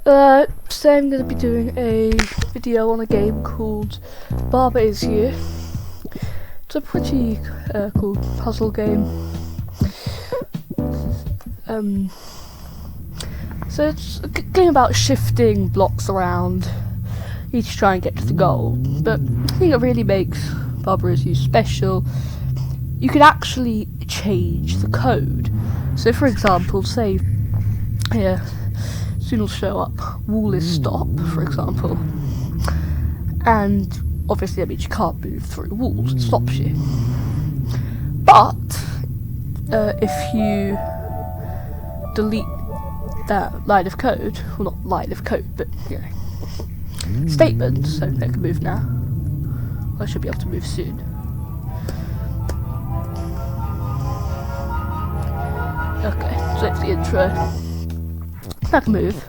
Today I'm going to be doing a video on a game called Barber Is You. It's a pretty cool puzzle game. So it's a game about shifting blocks around, each to try and get to the goal. But I think it really makes Barber Is You special. You can actually change the code. So for example, say here, soon will show up, wall is stop, for example. And obviously that means you can't move through walls, it stops you. But if you delete that line of code, well not line of code, but statement, so they can move now. I should be able to move soon. Okay, so it's the intro. If I can move,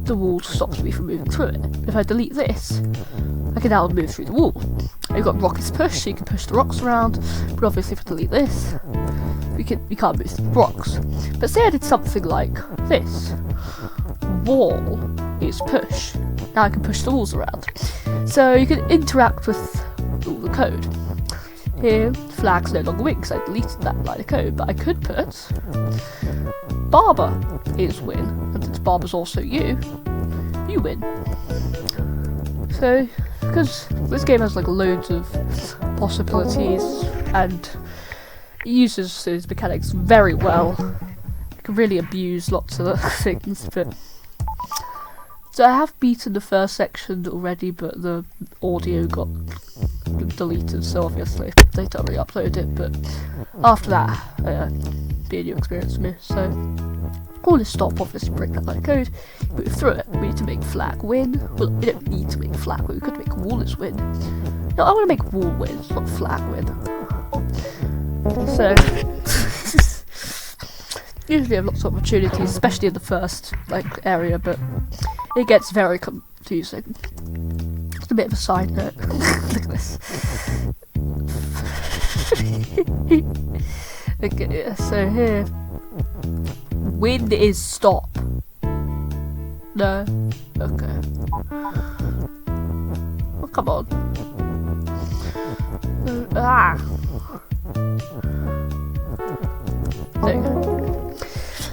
the wall stops me from moving through it. If I delete this, I can now move through the wall. You've got rockets push, so you can push the rocks around, but obviously if I delete this, we can't move the rocks. But say I did something like this. Wall is push. Now I can push the walls around. So you can interact with all the code. Here, flag's no longer win because I deleted that line of code, but I could put Barber is win, and since Barber's also you win. So, because this game has like loads of possibilities and it uses those mechanics very well, you can really abuse lots of things. But so I have beaten the first section already, but the audio got deleted, so obviously they don't re-upload it. But after that, be a new experience for me. So all this stop, obviously break that line of code, move through it. We need to make flag win. Well, we don't need to make flag win, we could make wall is win. No, I want to make wall win, not flag win. So usually have lots of opportunities, especially in the first area, but it gets very confusing. Just a bit of a side note. Look at this. Okay, so here, win is stop. No. Okay. Oh, come on. There you go.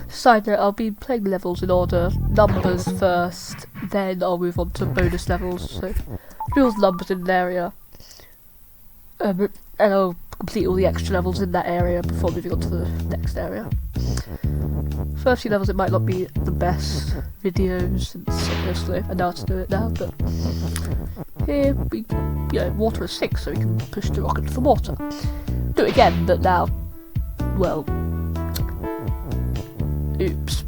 Side note, I'll be playing levels in order. Numbers first, then I'll move on to bonus levels. So do all the numbers in an area, and I'll complete all the extra levels in that area before moving on to the next area. First few levels it might not be the best videos, since obviously I know how to do it now, but here we, water is 6, so we can push the rocket to the water. Do it again, but now, well, oops.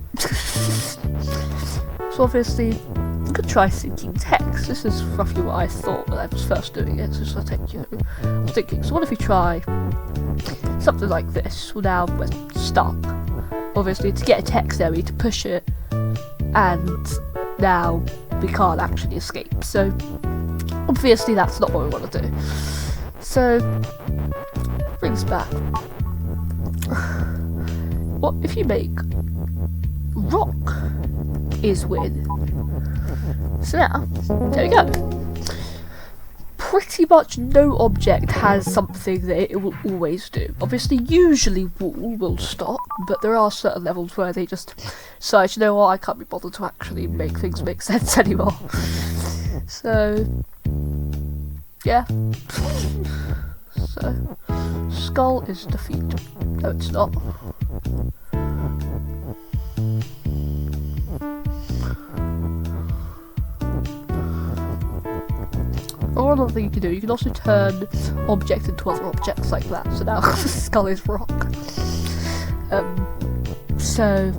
So obviously, you could try syncing text. This is roughly what I thought when I was first doing it, so I was thinking, so what if we try something like this? Well, now we're stuck. Obviously, to get a text there, we need to push it, and now we can't actually escape. So, obviously, that's not what we want to do. So, brings back. What if you make rock is win? So now, there we go. Pretty much no object has something that it will always do. Obviously, usually wall will stop, but there are certain levels where they just decide, you know what, I can't be bothered to actually make things make sense anymore. So, yeah. So, skull is defeat. No, it's not. Or another thing you can do, you can also turn objects into other objects like that. So now skull is rock. So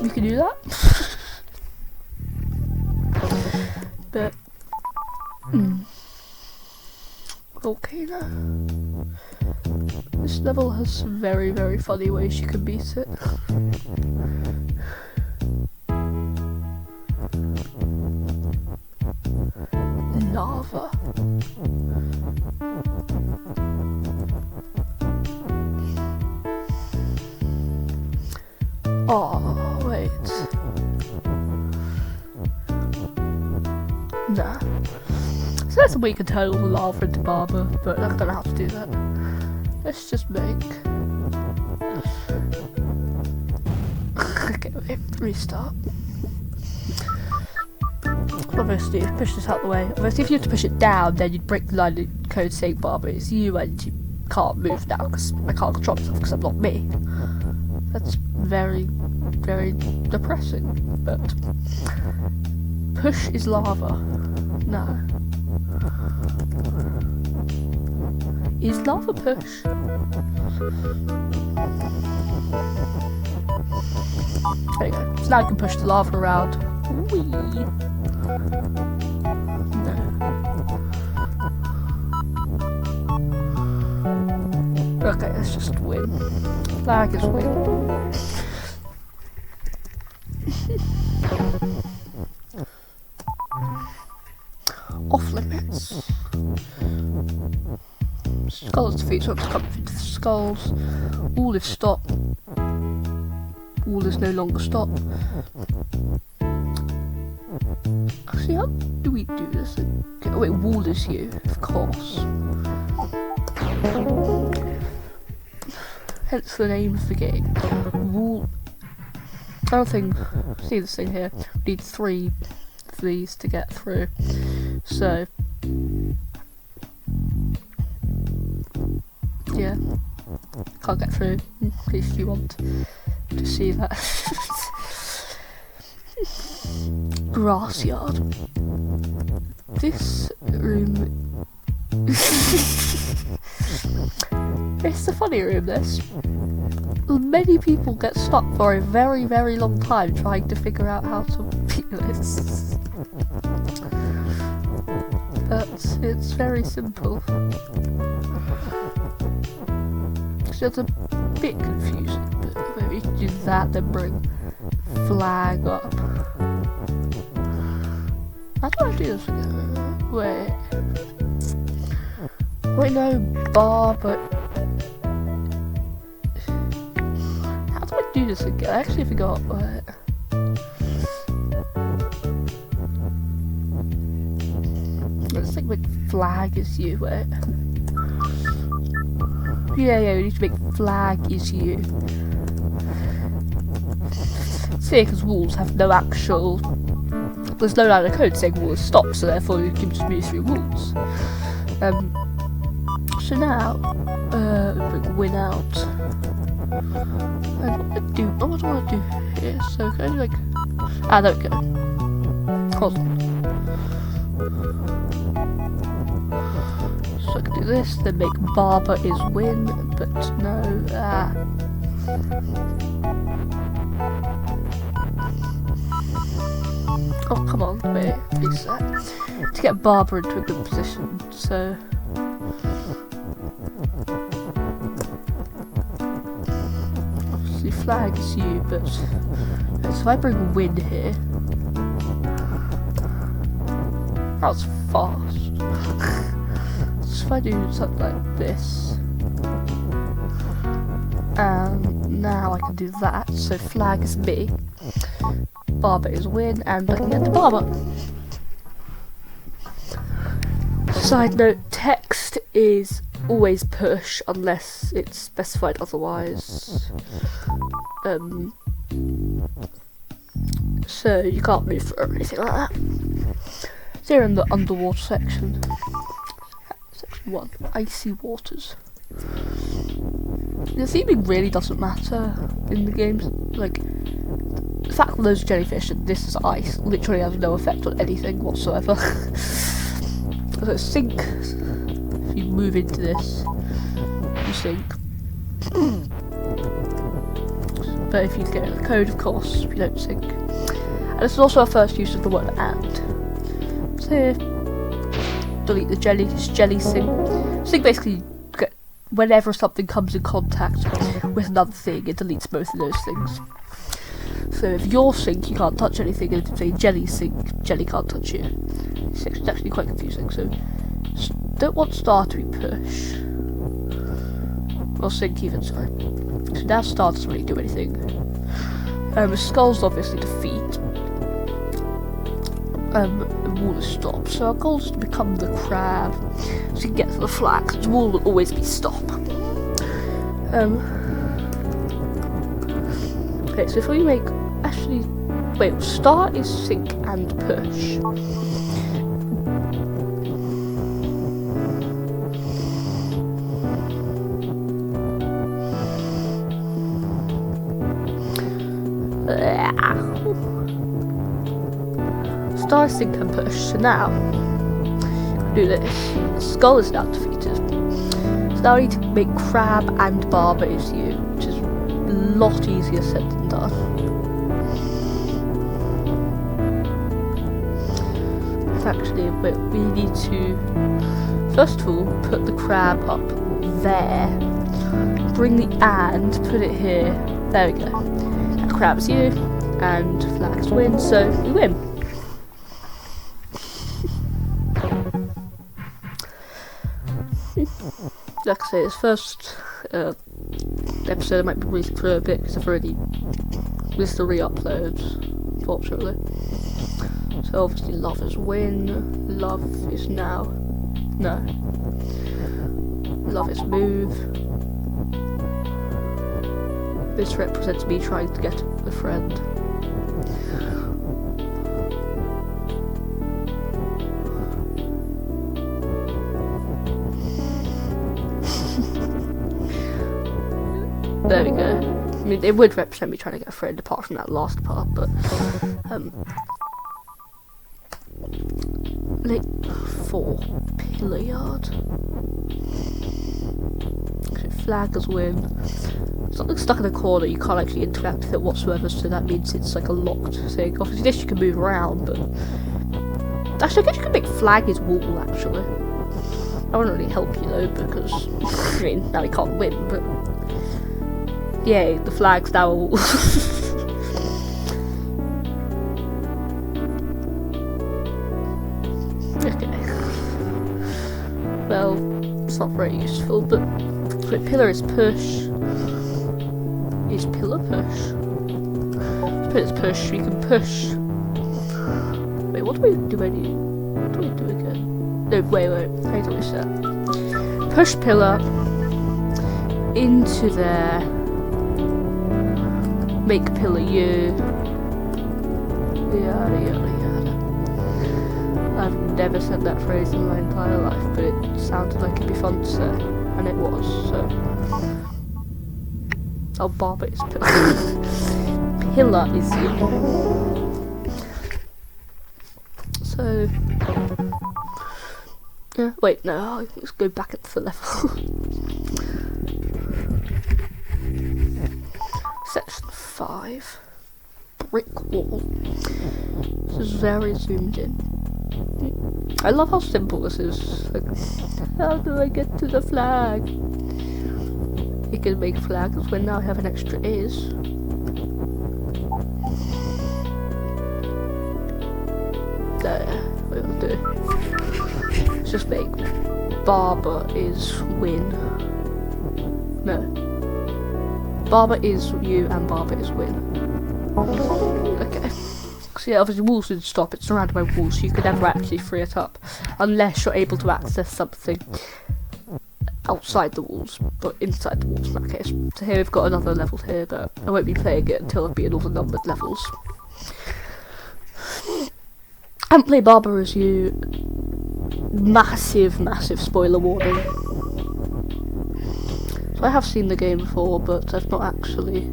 you can do that. But volcano. This level has some very, very funny ways you can beat it. Lava. Oh, wait. Nah. So that's a way you can turn all the lava into lava, but I don't know how to do that. Let's just make... Okay, wait, restart. Obviously, push this out the way. Obviously, if you have to push it down, then you'd break the line of code saying bar, but it's you and you can't move now because I can't control myself because I'm not me. That's very, very depressing. But push is lava. No. Is lava push? There you go. So now you can push the lava around. Whee! No. Okay, let's just win. Flag is win. Off limits. Skulls defeat, so come into the skulls. All is stop. All is no longer stop. Actually, how do we do this? Okay, oh wait, wall is you, of course. Hence the name of the game. Wall. I don't think. See this thing here. We need 3 of these to get through. So. Yeah. Can't get through. In case you want to see that. Grass yard. This room. It's a funny room, this. Many people get stuck for a very, very long time trying to figure out how to beat this. But it's very simple. So it's a bit confusing, but maybe do that, then bring flag up. How do I do this again? Wait. Wait, no, bar, but... How do I do this again? I actually forgot. Wait. Let's think like flag is you, wait. Yeah, we need to make flag is you. See, because walls have no actual... There's no line of code saying wall is stop, so therefore you can just move through walls. So now, bring win out. And what do I do? What do I want to do here? So can I do like... Ah, there we go. Hold on. So I can do this, then make barber is win, but no, Oh, come on, wait, reset. To get barber into a good position, so... Obviously flag is you, but... So if I bring win here... That was fast. So if I do something like this... And now I can do that, so flag is me. Barber is win, and I can get the barber. Side note, text is always push unless it's specified otherwise. So you can't move or anything like that. So you're in the underwater section. Section 1, icy waters. The theming really doesn't matter in the games. Like, the fact that those are jellyfish and this is ice literally has no effect on anything whatsoever. So sink. If you move into this, you sink. But if you get the code, of course, you don't sink. And this is also our first use of the word and. So here, delete the jelly, it's jelly sink. Sink basically, whenever something comes in contact with another thing, it deletes both of those things. So if you're sink, you can't touch anything, and if you say jelly sink, jelly can't touch you. It's actually quite confusing, so don't want star to be push. Or sink even, sorry. So now star doesn't really do anything. Skull's obviously defeat. the wall is stopped. So our goal is to become the crab, so you can get to the flag. The wall will always be stop. Okay, so if we make start is sink and push. Star, sink and push. So now do this. Skull is now defeated. So now I need to make crab and barber is you, which is a lot easier said than done. Actually, but we need to first of all put the crab up there. Bring the and, put it here. There we go. That crab's you, and flags win, so we win. Like I say, this first episode I might be breezing through a bit because I've already missed the re-uploads, unfortunately. So obviously love is win, love is now, no, love is move. This represents me trying to get a friend. There we go. I mean, it would represent me trying to get a friend apart from that last part, but like 4 pillar yard. So flag as win. It's not like stuck in a corner, you can't actually interact with it whatsoever, so that means it's like a locked thing. Obviously this you can move around, but actually I guess you can make flag his wall actually. That wouldn't really help you though, because I mean now he can't win, but yay, the flag's now a wall. Okay. Well, it's not very useful, but pillar is push. Is pillar push? Pillar's push, you can push. Wait, what do we do again? What do we do again? No, wait, I need to reset. Push pillar into there. Make pillar you. Yada yada yada. I've never said that phrase in my entire life, but it sounded like it'd be fun to say, and it was, so. Oh, barber is pillar. Pillar is you. So. Yeah, wait, no, let's go back into the level. Section 5. Brick wall. This is very zoomed in. I love how simple this is. Like, how do I get to the flag? You can make flags when now I have an extra is. There, what I'll do. Let's just make barber is win. No. Barber is you and barber is win. Okay. So yeah, obviously walls didn't stop, it's surrounded by walls, so you could never actually free it up. Unless you're able to access something outside the walls, but inside the walls in that case. So here we've got another level here, but I won't be playing it until I've been all the numbered levels. And play barber as you. Massive, massive spoiler warning. So I have seen the game before, but I've not actually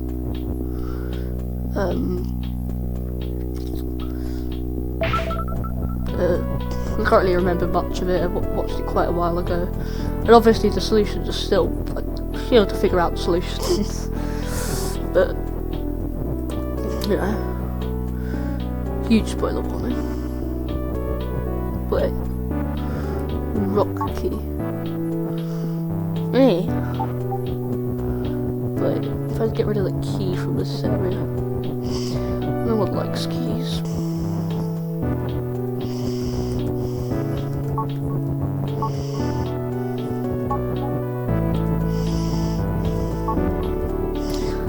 I can't really remember much of it. I watched it quite a while ago, and obviously the solutions are still like still to figure out the solutions. But you know, huge spoiler warning. Wait, rock key. Me. But if I get rid of the key from this area, no one likes keys.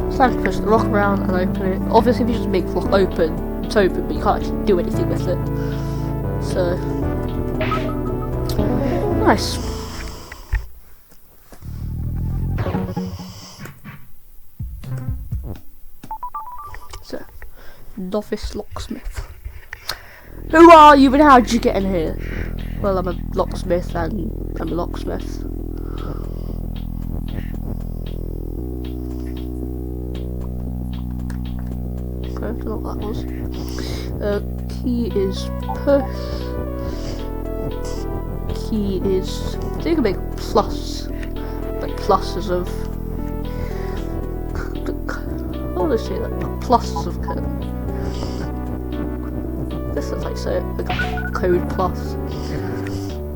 It's time to push the rock around and open it. Obviously if you just make rock open, it's open, but you can't actually do anything with it. So nice. So, novice locksmith. Who are you and how did you get in here? Well, I'm a locksmith and I'm a locksmith. Okay, I don't know what that was. Key is push. Key is, I think I can make plus. Like pluses of, how would I say that? Pluses of code. This looks like so, like code plus.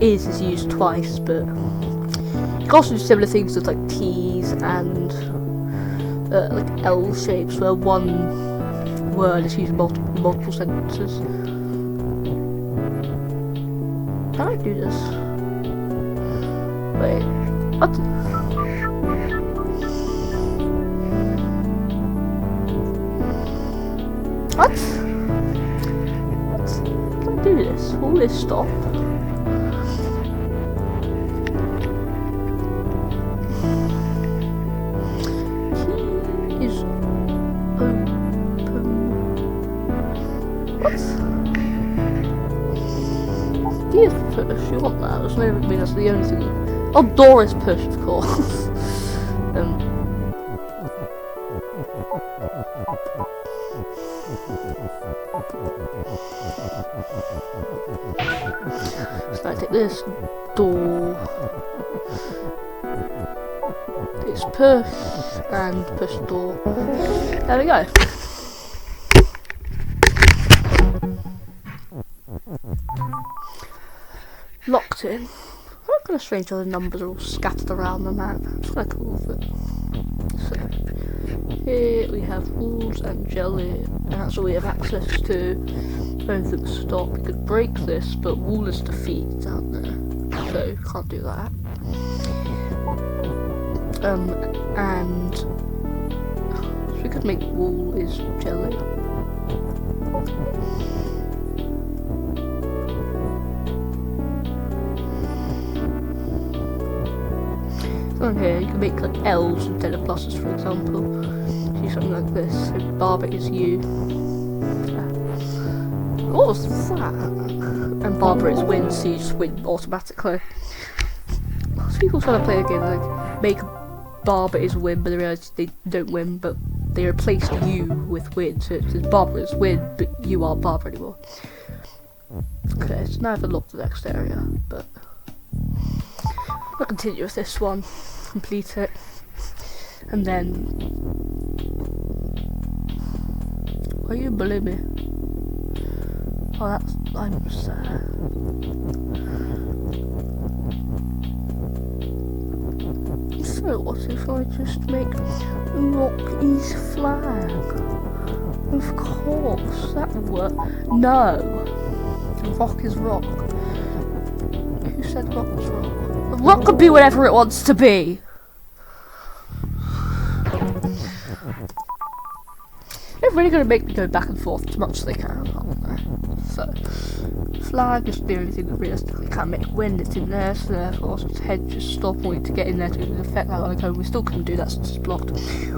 Is used twice, but you can also do similar things with like T's and like L shapes, where one word is used in multiple sentences. How do I do this? Wait, what? What? How do I do this? Will this stop? Key is open. What? Key is push. You want that? That's never been. That's the only thing. Oh, door is push, of course. So I take this door. It's push and push door. There we go. Locked in. What kind of strange other numbers are all scattered around the map? It's kind of cool with it. So here we have walls and jelly, and that's all we have access to. Both of them stop. We could break this, but wall is defeat down there, so can't do that. And so we could make wall is jelly. On here, you can make like L's instead of pluses, for example. Do something like this. So Barbara is you. What was that? And Barbara is win, so you just win automatically. Lots of people trying to play a game like make Barbara is win, but they realise they don't win, but they replaced you with win. So it says Barbara is win, but you aren't Barbara anymore. Okay, so now I've unlocked the next area, but I'll continue with this one, complete it, and then. Why are you bullying me? Oh, that's. I'm sad. So, what if I just make Rocky's flag? Of course, that would work. No! Rock is rock. Who said rock was rock? The rock could be whatever it wants to be! They're really going to make me go back and forth as much as they can, aren't they? So, flag is the only thing that realistically can make wind. It's in there, so therefore its head just stop wanting to get in there to affect that like we still couldn't do that since it's blocked.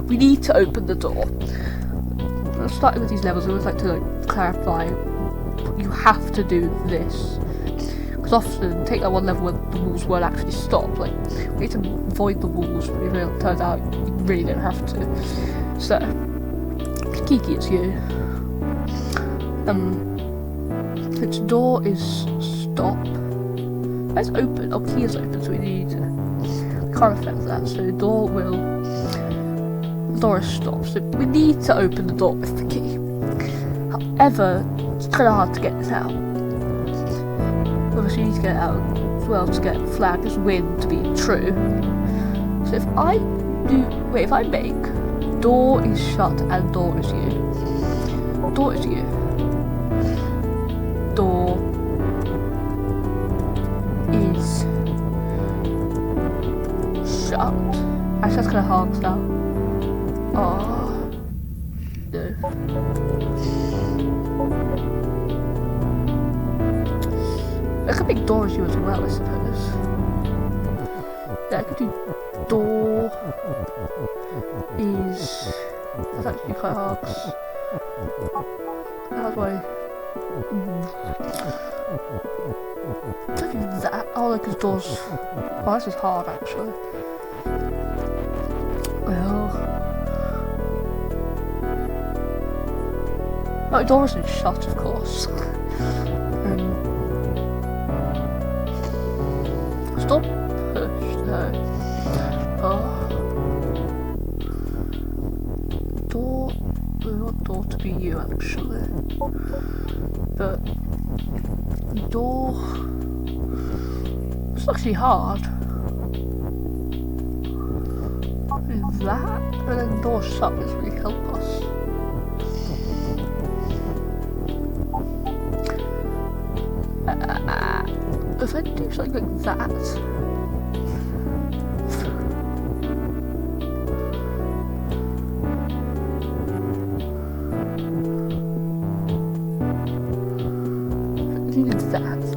We need to open the door. Starting with these levels, I always like to clarify you have to do this. Because often, take that one level where the walls won't actually stop. Like, we need to avoid the walls, but it turns out you really don't have to. So, Kiki, it's you. Its door is stop. It's open. Oh, key is open, so we need to. We can't affect that. So the door will. The door is stop. So we need to open the door with the key. However, it's kind of hard to get this out. Obviously, you need to get it out as well to get flag as win to be true. So if I do. Wait, if I make door is shut and door is you. Door is you. Door is shut. Actually, that's kind of hard to tell. Oh, no. I could make door as you as well, I suppose. Yeah, I could do door is... That's actually quite hard. How do I... Don't do that. Oh, because doors... Oh, this is hard, actually. Well... Oh, door isn't shut, of course. Stop push, no. Oh. Door... We want door to be you, actually. But... Door... It's actually hard. That, and then door shut doesn't really help us. If I do something like that,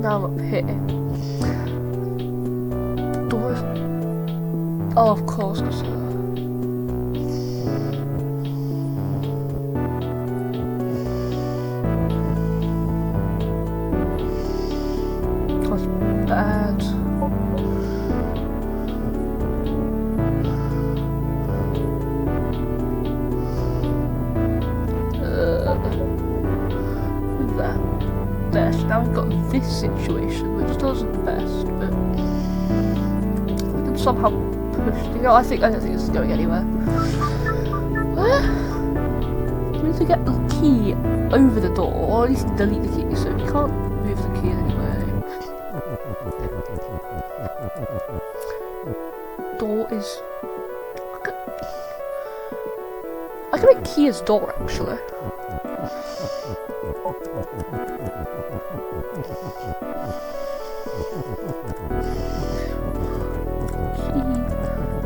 now I'm up here. Doors. Oh, of course, because. Bad. There. So now we've got this situation, which doesn't the best, but we can somehow push it. I don't think this is going anywhere. We need to get the key over the door, or at least delete the key, so we can't move the key anyway. Door is... I can make key as door, actually.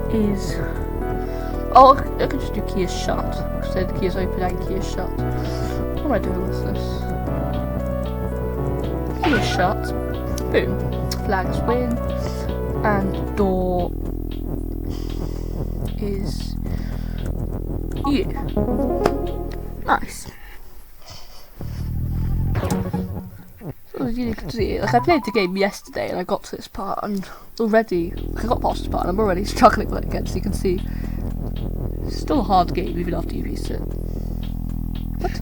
Key is... Oh, I can just do key is shut. So the key is open and key is shut. What am I doing with this? Key is shut. Boom. Flags win. And door is you. Nice. So as you can see, like I played the game yesterday and I got to this part and already, I got past this part and I'm already struggling with it again, so you can see it's still a hard game even after you beat it. What?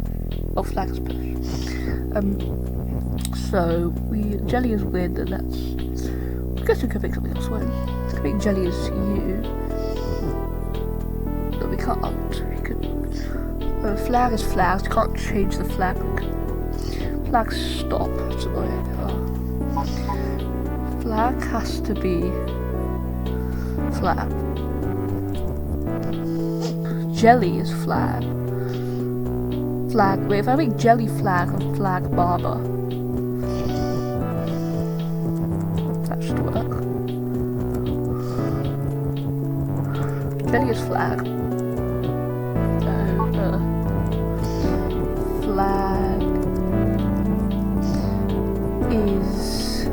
Oh, flags push. So Jelly is win and that's, I guess we could make something else win. I could make Jelly as you. But we can't. We could. Flag is flags. You can't change the flag. Flag stop. That's annoying. Flag has to be flag. Jelly is flag. Flag. Wait, if I make Jelly flag and flag barber, that should work. Jelly is flag. Flag is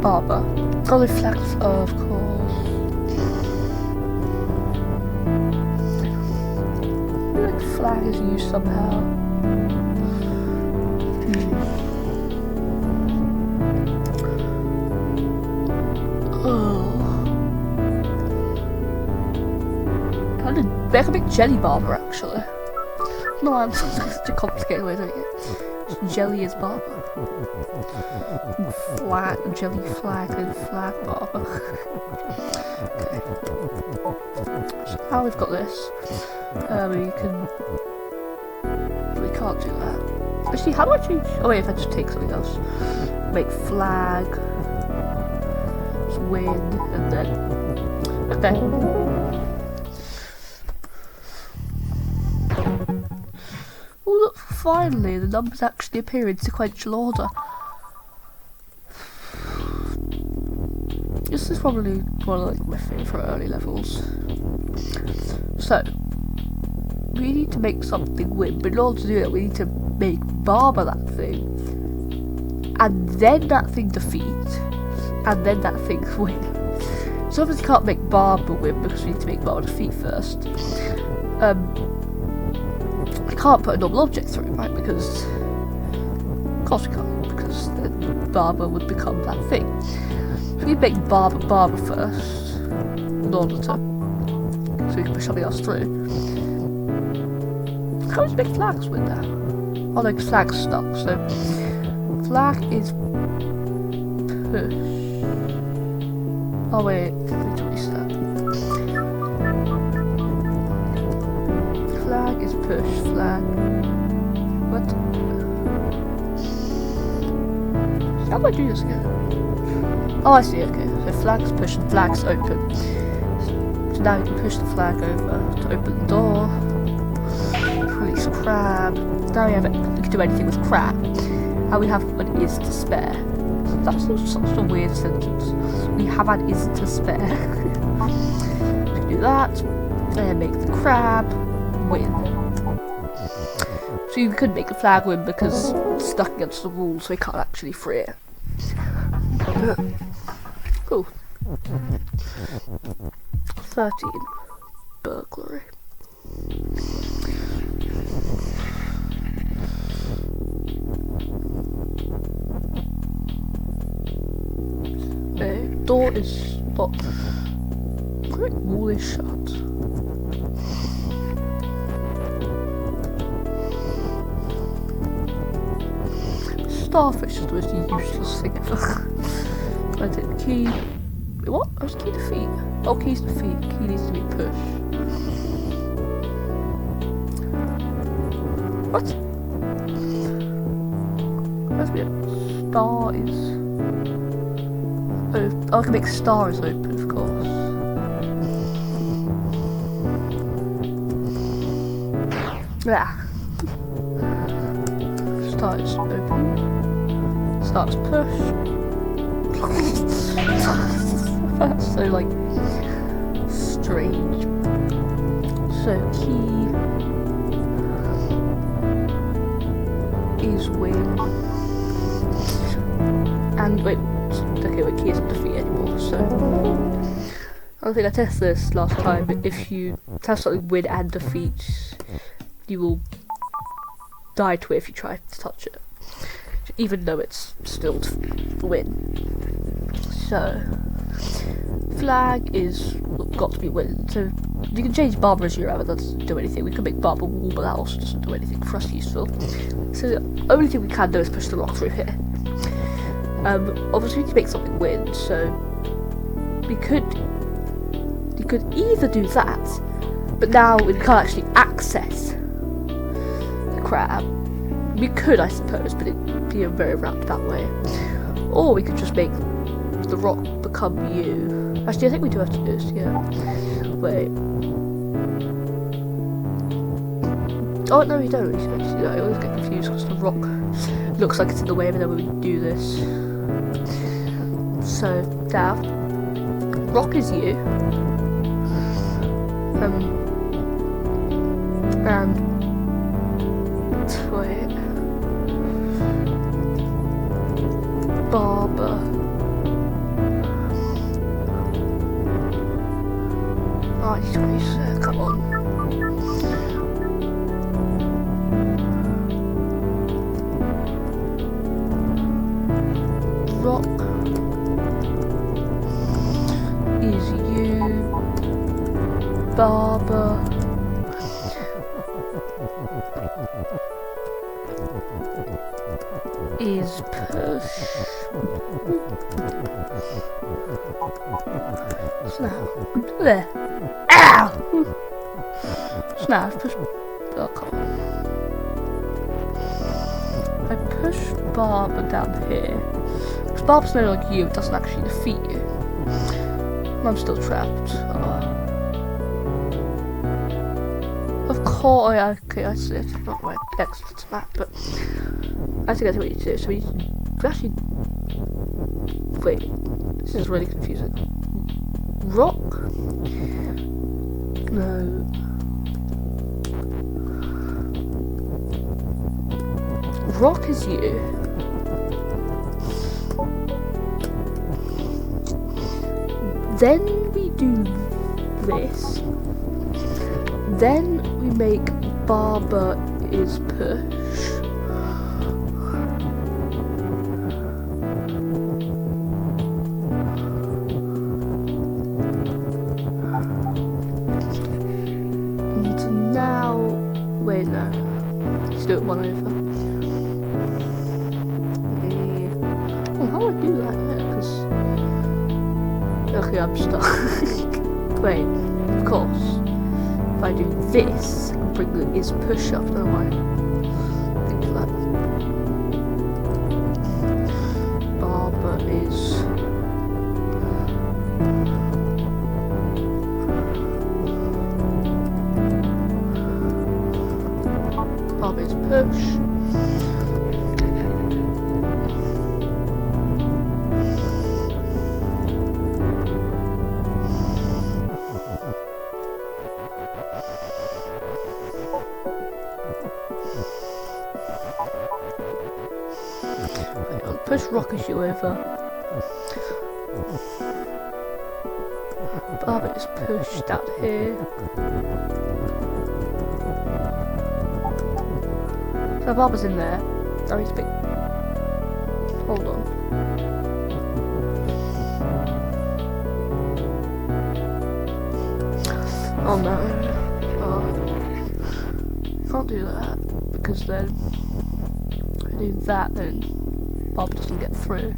barber. Oh, the flag, of course. I feel like flag is used somehow. I can make Jelly Barber actually. No, I'm such a complicated way of doing it. Jelly is Barber. Flag, Jelly Flag, and Flag Barber. Okay. So now we've got this. We can't do that. Actually, how do I change? Oh wait, if I just take something else. Make flag. Just win, and then. Okay. Oh look, finally the numbers actually appear in sequential order. This is probably one of my favourite early levels. So, we need to make something win, but in order to do that we need to make Barber that thing, and then that thing defeat, and then that thing win. So obviously can't make Barber win because we need to make Barber defeat first. I can't put a normal object through, right? Because of course we can't, because then Barber would become that thing. So we make Barber first in order to, so we can push something else through. How does make flags with that? Oh, like flag's stuck. So flag is push. Oh wait, let me twist that. Flag is push. Flag. What? How do I do this again? Oh, I see. Okay, so flag's push and flag's open. So now we can push the flag over to open the door. Release crab. Now we can do anything with crab. And we have an is to spare. That's such a weird sentence. We have an is to spare. We can do that. Then make the crab win. So you could make the flag win because it's stuck against the wall, so we can't actually free it. Cool. 13. Burglary. No, door is locked. Great wall is shut. Starfish is the most useless thing ever. I take the key. Wait, what? I was key defeat. Oh, key's defeat. Key needs to be pushed. What? That's weird. Star is. Oh, I can make stars open, of course. Yeah. Star is open. Star is push. That's so like strange. So key is win. And wait. Okay, wait, key isn't defeat anymore, so I don't think I tested this last time, but if you have something win and defeat, you will die to it if you try to touch it, even though it's still win. So flag is got to be win, so you can change Barber as your that doesn't do anything. We can make Barber wall, but that also doesn't do anything for us useful. So the only thing we can do is push the rock through here. Obviously we need to make something win, so you could either do that, but now we can't actually access the crab. We could, I suppose, but it'd be a very roundabout way. Or we could just make the rock become you. Actually, I think we do have to do this, yeah. Wait. Oh, no, we don't. I always get confused because the rock looks like it's in the way, but then when we do this. So, now, rock is you. And wait. Barber. Oh, I need to reset, come on. Rock is you. Barber is push. Snap. There. Ow! Snap, push. Oh, come on. I push Barber down here. Because Barber's no like you, it doesn't actually defeat you. I'm still trapped. Oh. Of course, yeah, okay, I see it's not my excellent map, but I think that's what we need to do. So we actually. Wait, this is really confusing. Rock? No. rock is you. Then we do this. Then we make Barber is push. And now, wait, no. Let's do it one over. Oh, how do I do that? Because okay, I'm stuck. Wait, of course. If I do this, I can bring the is push up, don't I? Think of that. Barber is push. Push rockets you over. Barber is pushed out here. So Barber's in there. Sorry, speak. Hold on. Oh no. Oh. Can't do that because then if I do that, then Barber doesn't get through.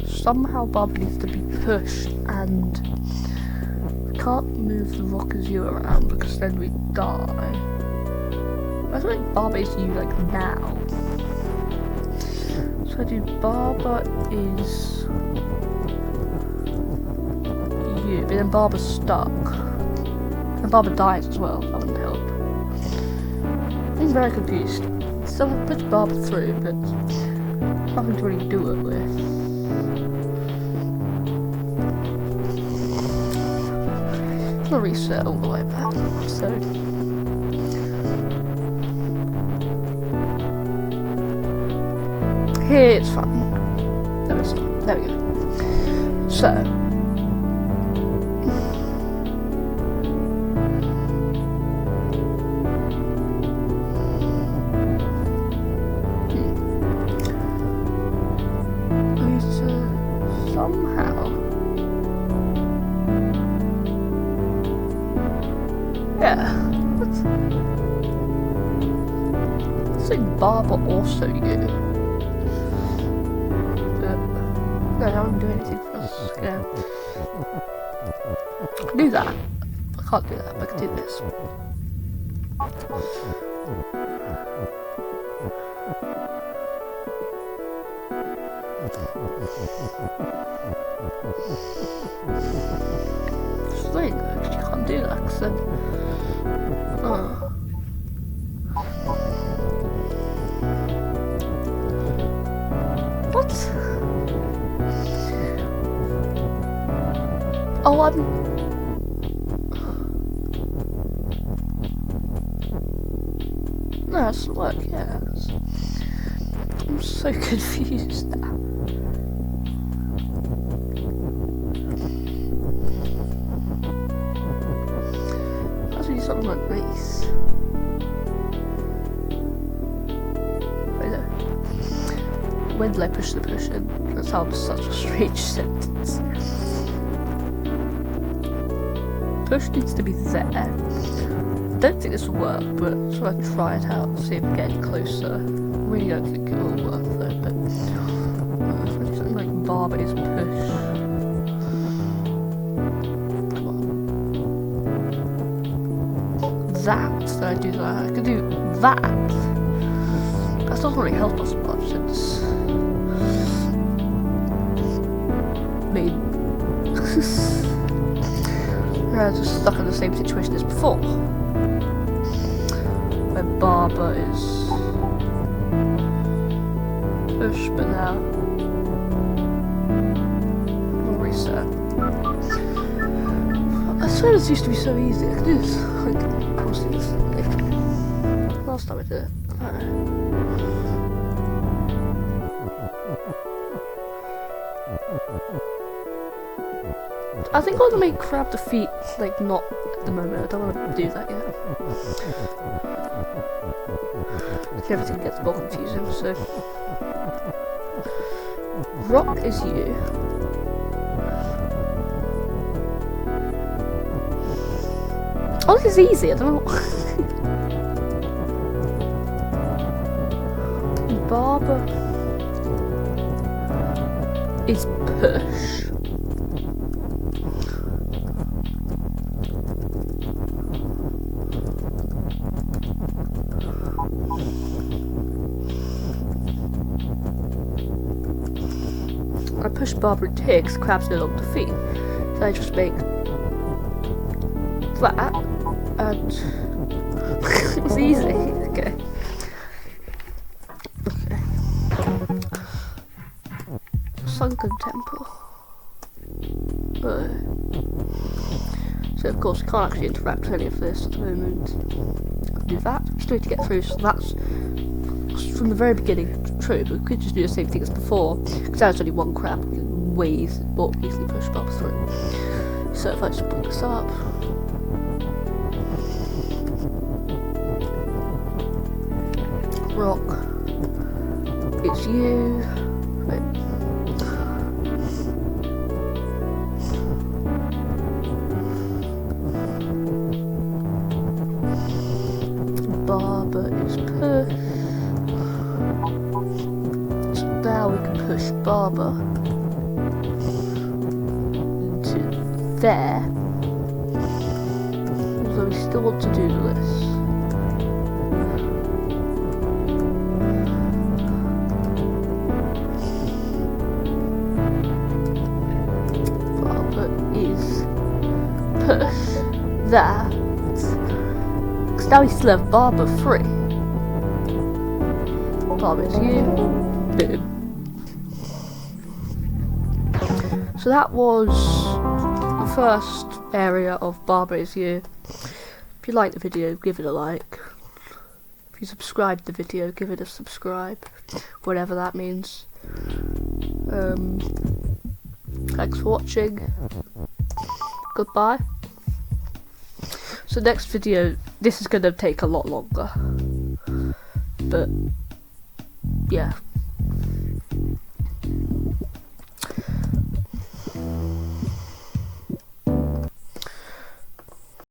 Somehow Barber needs to be pushed, and we can't move the rockers you around because then we die. I feel like Barber is you like now. So I do Barber is you, but then Barber's stuck. And Barber dies as well, that wouldn't help. I'm very confused. Someone puts Barber through, but nothing to really do it with. I'm gonna reset all the way back, so. Here it's fine. There we go. So. Somehow. Yeah. Let's say Barber also you. No, I don't do anything for us. Yeah. I can do that. I can't do that, but I can do this. Strange, because you can't do that, because then... What? Oh, I'm... No, that doesn't work, yeah. I'm so confused now. Let's do something like this. When did I push the push in? That sounds such a strange sentence. Push needs to be there. I don't think this will work, but I'm trying to try it out and see if we're getting closer. I really don't think it will work though, but something like Barber is push. Come on. That, did I do that? I could do that. That doesn't really help us much since... I mean... I'm just stuck in the same situation as before. Where Barber is... push, but now... we'll reset. I swear this used to be so easy. I could do this, like, honestly, this, like, last time I did it. I think I want to make crab defeat, like, not at the moment. I don't want to do that yet. Everything gets more confusing, so. Rock is you. Oh, this is easy, I don't know. Barber is push. I push Barbara into here because crab's no longer defeat. So I just make that and it's easy. Okay. Okay. Sunken Temple. So of course we can't actually interact with any of this at the moment. I'll do that. Just need to get through, so that's from the very beginning true, but we could just do the same thing as before, because there's only one crab, we can more easily push Bob through. So if I just pull this up, rock, it's you, right. Barber is push. Now we can push Barber into there, although we still want to do this. Barber is push that, because now we still have Barber free. Barber is you. Boom. So that was the first area of Barber is you. If you liked the video, give it a like. If you subscribed to the video, give it a subscribe. Whatever that means. Thanks for watching. Goodbye. So next video, this is going to take a lot longer. But yeah.